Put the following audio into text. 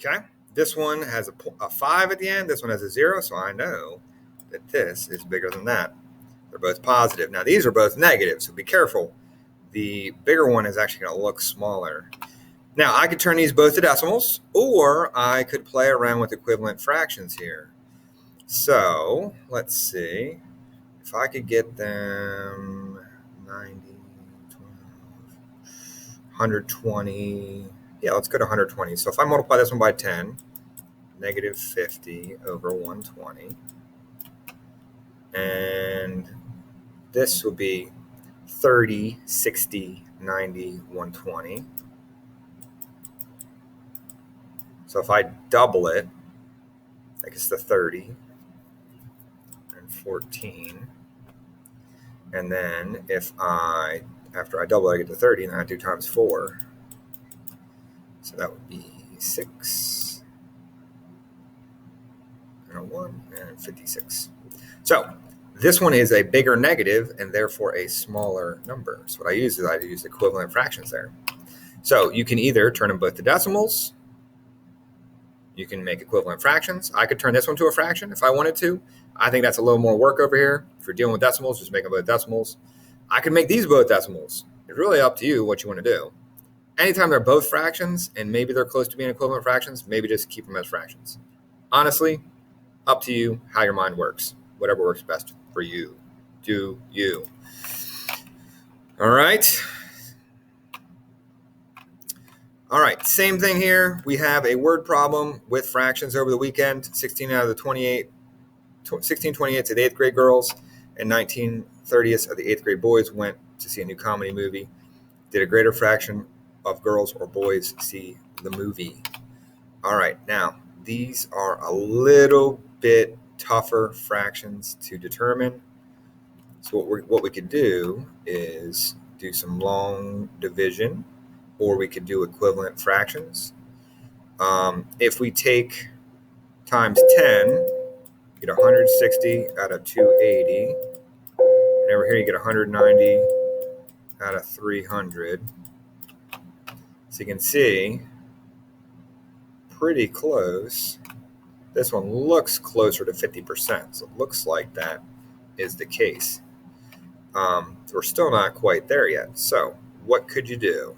Okay, this one has a 5 at the end. This one has a 0, so I know that this is bigger than that. They're both positive. Now, these are both negative, so be careful. The bigger one is actually going to look smaller. Now, I could turn these both to decimals, or I could play around with equivalent fractions here. So, let's see. If I could get them 90, 120. Yeah, let's go to 120. So if I multiply this one by 10, negative 50 over 120. And this would be 30, 60, 90, 120. So if I double it, I guess the 30 and 14. And then after I double it, I get to 30, and then I do times 4. So that would be 6 and a 1 and 56. So this one is a bigger negative and therefore a smaller number. So what I use is I use equivalent fractions there. So you can either turn them both to decimals. You can make equivalent fractions. I could turn this one to a fraction if I wanted to. I think that's a little more work over here. If you're dealing with decimals, just make them both decimals. I could make these both decimals. It's really up to you what you want to do. Anytime they're both fractions and maybe they're close to being equivalent fractions, maybe just keep them as fractions. Honestly, up to you how your mind works. Whatever works best for you. Do you. All right. All right, same thing here. We have a word problem with fractions over the weekend. 16 out of the 28, 16 28s of the 8th grade girls and 19 30ths of the 8th grade boys went to see a new comedy movie. Did a greater fraction of girls or boys see the movie? All right, now these are a little bit tougher fractions to determine. So what we could do is do some long division, or we could do equivalent fractions. If we take times 10, you get 160 out of 280. And over here you get 190 out of 300. So you can see, pretty close. This one looks closer to 50%, so it looks like that is the case. We're still not quite there yet. So what could you do?